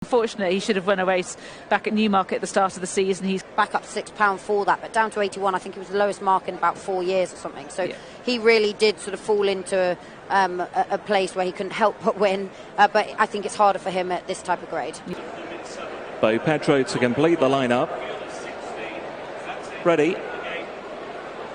Unfortunately, he should have run a race back at Newmarket at the start of the season. He's back up to £6 for that, but down to 81. I think it was the lowest mark in about 4 years or something. So he really did sort of fall into a place where he couldn't help but win. But I think it's harder for him at this type of grade. Bo Pedro to complete the lineup. Ready.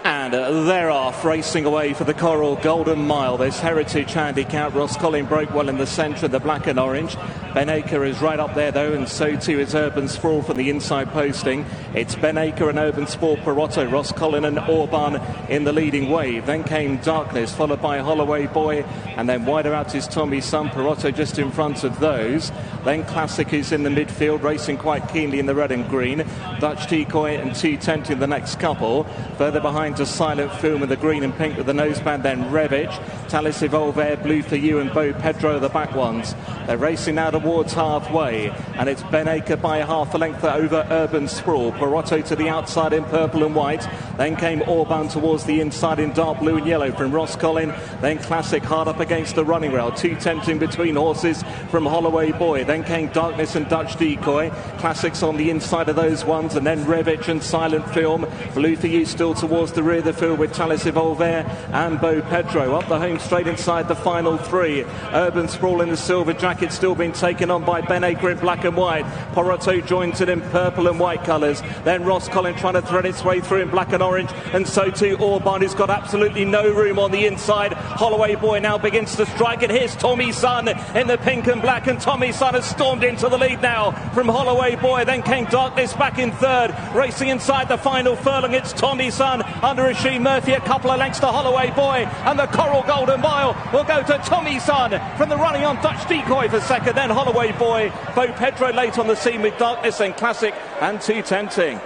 And they're off, racing away for the Coral Golden Mile. This Heritage Handicap. Ross Collin broke well in the centre of the black and orange. Ben Acre is right up there, though, and so too is Urban Sprawl from the inside posting. It's Ben Acre and Urban Sprawl, Perotto, Ross Collin and Orban in the leading wave. Then came Darkness, followed by Holloway Boy, and then wider out is Toimy Son, Perotto just in front of those. Then Classic is in the midfield, racing quite keenly in the red and green. Dutch Decoy and 210 the next couple. Further behind to Silent Film in the green and pink with the noseband, then Revic, Talis Evolver, Blue for You and Bo Pedro are the back ones. They're racing now towards halfway, and it's Ben Acre by half a length over Urban Sprawl. Perotto to the outside in purple and white. Then came Orban towards the inside in dark blue and yellow from Ross Collin. Then Classic hard up against the running rail. 210 between horses from Holloway Boy. Then came Darkness and Dutch Decoy. Classics on the inside of those ones, and then Revic and Silent Film. Blue for You still towards the rear of the field with Talis Evolver and Bo Pedro. Up the home straight inside the final three. Urban Sprawl in the silver jacket still being taken on by Ben Acre in black and white. Perotto joins it in purple and white colours. Then Ross Collin trying to thread its way through in black and orange, and so too Orban, who's got absolutely no room on the inside. Holloway Boy now begins to strike, and here's Toimy Son in the pink and black, and Toimy Son has stormed into the lead now from Holloway Boy. Then came Darkness back in third, racing inside the final furlong. It's Toimy Son under Oisin Murphy, a couple of lengths to Holloway Boy, and the Coral Golden Mile will go to Toimy Son from the running on Dutch Decoy for second, then Holloway Boy, Bo Pedro late on the scene with Darkness and Classic and 210.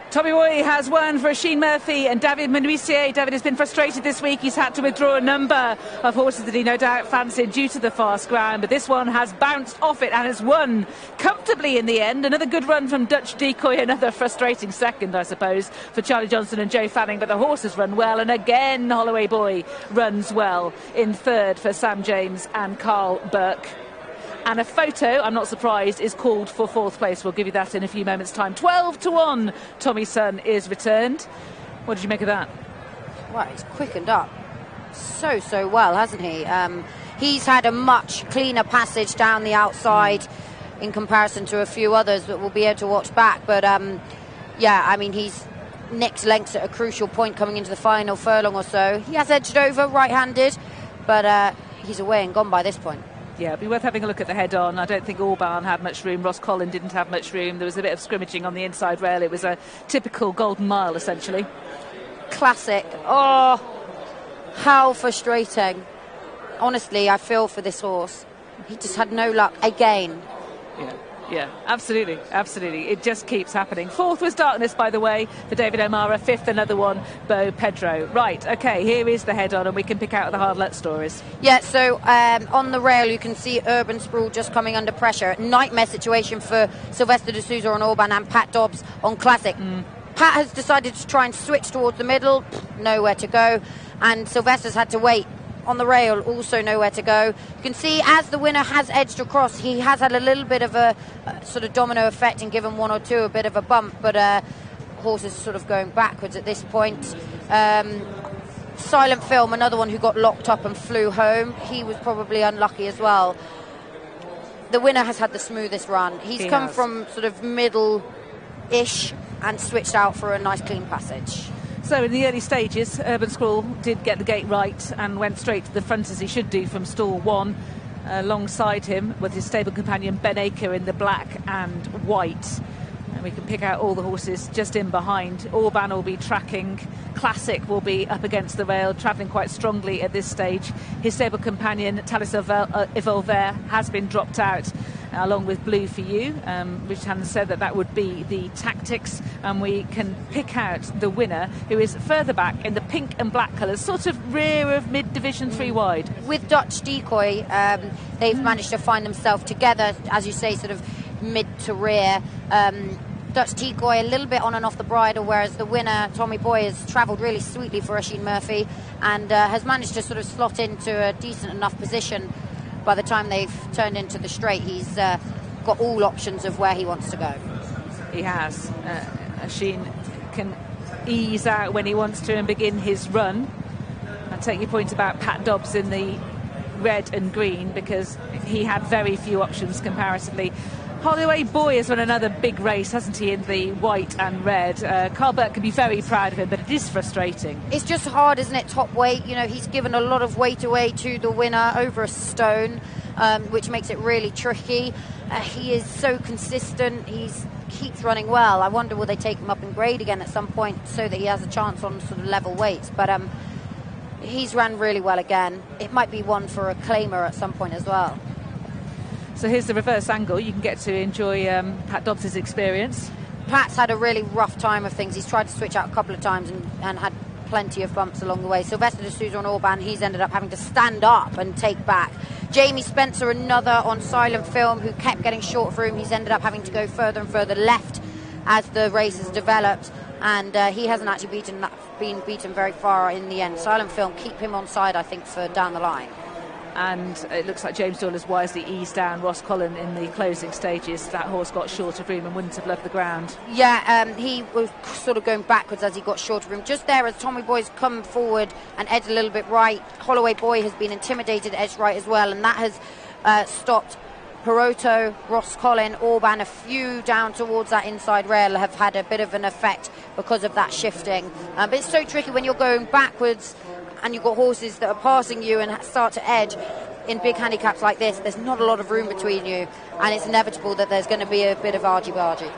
Toimy Boy has won for Oisin Murphy and David Menuisier. David has been frustrated this week. He's had to withdraw a number of horses that he no doubt fancied due to the fast ground, but this one has bounced off it and has won comfortably in the end. Another good run from Dutch Decoy, another frustrating second, I suppose, for Charlie Johnson and Joe Fanning, but the horses run well, and again Holloway Boy runs well in third for Sam James and Carl Burke. And a photo, I'm not surprised, is called for fourth place. We'll give you that in a few moments' time. 12-1, Toimy Son is returned. What did you make of that? Well, he's quickened up so well, hasn't he? He's had a much cleaner passage down the outside in comparison to a few others that we'll be able to watch back. But, yeah, I mean, he's nicked lengths at a crucial point coming into the final furlong or so. He has edged over right-handed, but he's away and gone by this point. Yeah, it'd be worth having a look at the head-on. I don't think Orban had much room. Ross Collin didn't have much room. There was a bit of scrimmaging on the inside rail. It was a typical Golden Mile, essentially. Classic. Oh, how frustrating. Honestly, I feel for this horse. He just had no luck again. Yeah, absolutely. It just keeps happening. Fourth was Darkness, by the way, for David O'Mara. Fifth, another one, Bo Pedro. Right, OK, here is the head-on, and we can pick out the hard luck stories. Yeah, so on the rail, you can see Urban Sprawl just coming under pressure. Nightmare situation for Sylvester de Souza on Orban and Pat Dobbs on Classic. Pat has decided to try and switch towards the middle. Nowhere to go. And Sylvester's had to wait. On the rail, also nowhere to go. You can see as the winner has edged across, he has had a little bit of a sort of domino effect and given one or two a bit of a bump, but horses are sort of going backwards at this point. Silent Film, another one who got locked up and flew home. He was probably unlucky as well. The winner has had the smoothest run. He's come from sort of middle-ish and switched out for a nice clean passage. So in the early stages, Urban Sprawl did get the gate right and went straight to the front as he should do from stall one. Alongside him with his stable companion Ben Acre in the black and white. And we can pick out all the horses just in behind. Orban will be tracking. Classic will be up against the rail, travelling quite strongly at this stage. His stable companion, Talis Evolver, has been dropped out, along with Blue for You. Richard said that would be the tactics, and we can pick out the winner, who is further back in the pink and black colours, sort of rear of mid-division 3 wide. With Dutch Decoy, they've managed to find themselves together, as you say, sort of mid to rear. Dutch Decoy a little bit on and off the bridle, whereas the winner, Toimy Boy, has travelled really sweetly for Oisin Murphy and has managed to sort of slot into a decent enough position. by the time they've turned into the straight, he's got all options of where he wants to go. He has. Oisin can ease out when he wants to and begin his run. I take your point about Pat Dobbs in the red and green, because he had very few options comparatively. Holloway Boy has won another big race, hasn't he, in the white and red. Carl Burke can be very proud of him, but it is frustrating. It's just hard, isn't it, top weight? You know, he's given a lot of weight away to the winner, over a stone, which makes it really tricky. He is so consistent. He keeps running well. I wonder will they take him up in grade again at some point so that he has a chance on sort of level weights. But he's ran really well again. It might be one for a claimer at some point as well. So here's the reverse angle. You can get to enjoy Pat Dobbs' experience. Pat's had a really rough time of things. He's tried to switch out a couple of times and had plenty of bumps along the way. Sylvester de Sousa on Orban, he's ended up having to stand up and take back. Jamie Spencer, another on silent film, who kept getting short for him. He's ended up having to go further and further left as the race has developed, and he hasn't actually been beaten very far in the end. Silent film keep him on side, I think, for down the line. And it looks like James Doyle has wisely eased down Ross Collin in the closing stages. That horse got short of room and wouldn't have loved the ground. Yeah, he was sort of going backwards as he got short of room. Just there, as Toimy Boy's come forward and edged a little bit right, Holloway Boy has been intimidated, edged right as well, and that has stopped Peroto, Ross Collin, Orban. A few down towards that inside rail have had a bit of an effect because of that shifting. But it's so tricky when you're going backwards and you've got horses that are passing you and start to edge. In big handicaps like this, there's not a lot of room between you, and it's inevitable that there's going to be a bit of argy-bargy.